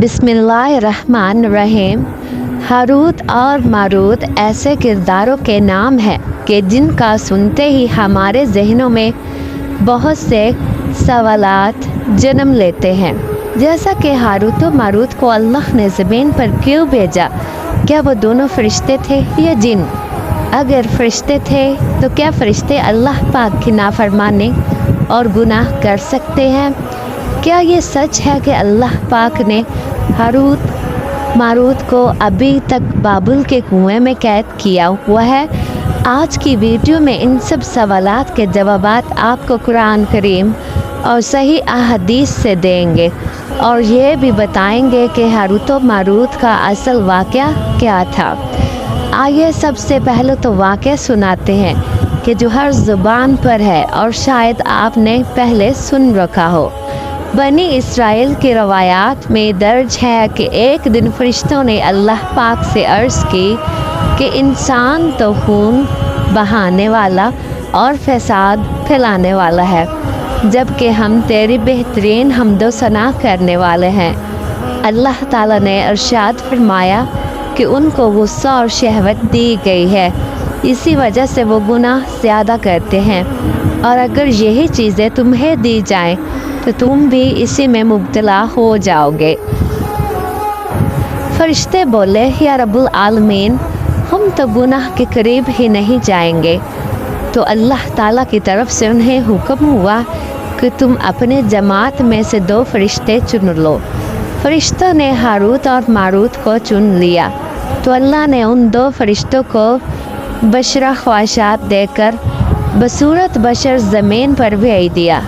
बिस्मिल्लाहिर्रहमानिर्रहीम। हारूत और मारूत ऐसे किरदारों के नाम हैं कि जिनका सुनते ही हमारे जहनों में बहुत से सवालात जन्म लेते हैं। जैसा कि हारूत और मारूत को अल्लाह ने ज़मीन पर क्यों भेजा? क्या वो दोनों फरिश्ते थे या जिन? अगर फरिश्ते थे तो क्या फरिश्ते अल्लाह पाक की नाफरमानी और गुनाह कर सकते हैं? क्या ये सच है कि अल्लाह पाक ने हारूत मारूत को अभी तक बाबुल के कुएं में कैद किया हुआ है? आज की वीडियो में इन सब सवालात के जवाबात आपको कुरान करीम और सही अहदीस से देंगे और ये भी बताएंगे कि हारूत और मारूत का असल वाक़या क्या था। आइए सबसे पहले तो वाक़या सुनाते हैं कि जो हर ज़ुबान पर है और शायद आपने पहले सुन रखा हो। बनी इसराइल की रवायात में दर्ज है कि एक दिन फरिश्तों ने अल्लाह पाक से अर्ज़ की कि इंसान तो खून बहाने वाला और फसाद फैलाने वाला है, जबकि हम तेरी बेहतरीन हम्दो सना करने वाले हैं। अल्लाह ताला ने इरशाद फरमाया कि उनको गुस्सा और शहवत दी गई है, इसी वजह से वो गुनाह ज़्यादा करते हैं, और अगर यही चीज़ें तुम्हें दी जाएं तो तुम भी इसी में मुब्तला हो जाओगे। फरिश्ते बोले, या रब्बुल आलमीन, हम तो गुनाह के करीब ही नहीं जाएंगे। तो अल्लाह ताला की तरफ से उन्हें हुक्म हुआ कि तुम अपने जमात में से 2 फरिश्ते चुन लो। फरिश्तों ने हारूत और मारूत को चुन लिया तो अल्लाह ने उन 2 फरिश्तों को बशरा ख्वाहिशात देकर बसूरत बशर ज़मीन पर भेज दिया।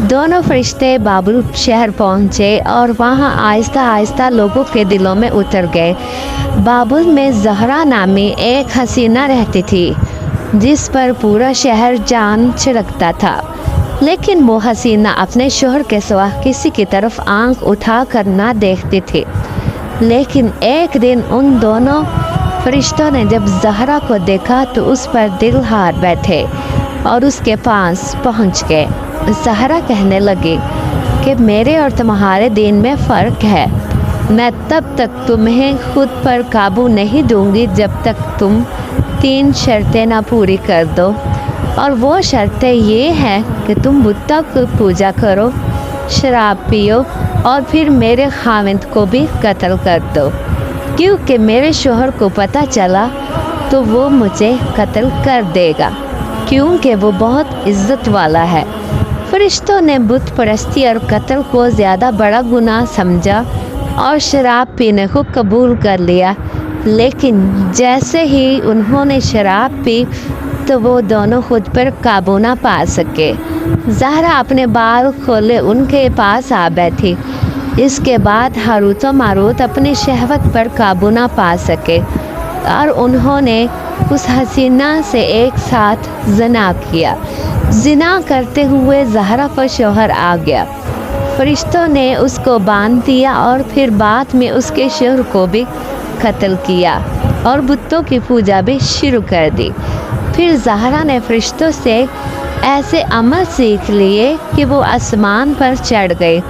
दोनों फरिश्ते बाबुल शहर पहुँचे और वहाँ आहिस्ता आहिस्ता लोगों के दिलों में उतर गए। बाबुल में ज़हरा नामी एक हसीना रहती थी जिस पर पूरा शहर जान छिड़कता था, लेकिन वो हसीना अपने शोहर के सिवा किसी की तरफ आंख उठा कर ना देखती थी। लेकिन एक दिन उन दोनों फरिश्तों ने जब ज़हरा को देखा तो उस पर दिल हार बैठे और उसके पास पहुंच गए। ज़हरा कहने लगी कि मेरे और तुम्हारे दीन में फ़र्क है। मैं तब तक तुम्हें खुद पर काबू नहीं दूंगी जब तक तुम 3 शर्तें ना पूरी कर दो, और वो शर्तें ये हैं कि तुम बुत्ता को पूजा करो, शराब पियो और फिर मेरे खाविंद को भी कत्ल कर दो, क्योंकि मेरे शोहर को पता चला तो वो मुझे कत्ल कर देगा, क्योंकि वो बहुत इज़्ज़त वाला है। फरिश्तों ने बुत परस्ती और कत्ल को ज़्यादा बड़ा गुनाह समझा और शराब पीने को कबूल कर लिया। लेकिन जैसे ही उन्होंने शराब पी तो वो दोनों खुद पर काबू ना पा सके। ज़हरा अपने बाल खोले उनके पास आ बैठी। इसके बाद हारूत और मारूत अपनी शहवत पर काबू ना पा सके और उन्होंने उस हसीना से एक साथ ज़िना किया। ज़िना करते हुए ज़हरा का शौहर आ गया। फरिश्तों ने उसको बांध दिया और फिर बाद में उसके शौहर को भी कत्ल किया और बुतों की पूजा भी शुरू कर दी। फिर ज़हरा ने फरिश्तों से ऐसे अमल सीख लिए कि वो आसमान पर चढ़ गए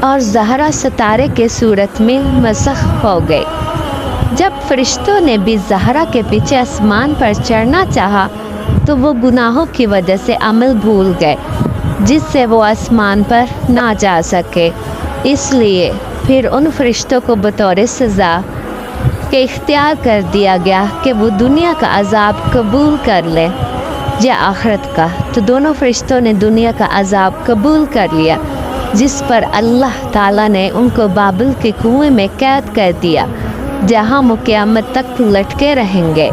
और ज़हरा सितारे के सूरत में मसख हो गए। जब फरिश्तों ने भी ज़हरा के पीछे आसमान पर चढ़ना चाहा तो वो गुनाहों की वजह से अमल भूल गए, जिससे वो आसमान पर ना जा सके। इसलिए फिर उन फरिश्तों को बतौर सज़ा के इख्तियार कर दिया गया कि वो दुनिया का अज़ाब कबूल कर ले या आखिरत का। तो दोनों फरिश्तों ने दुनिया का अज़ाब कबूल कर लिया, जिस पर अल्लाह ताला ने उनको बाबुल के कुएं में कैद कर दिया, जहाँ वो क़यामत तक लटके रहेंगे।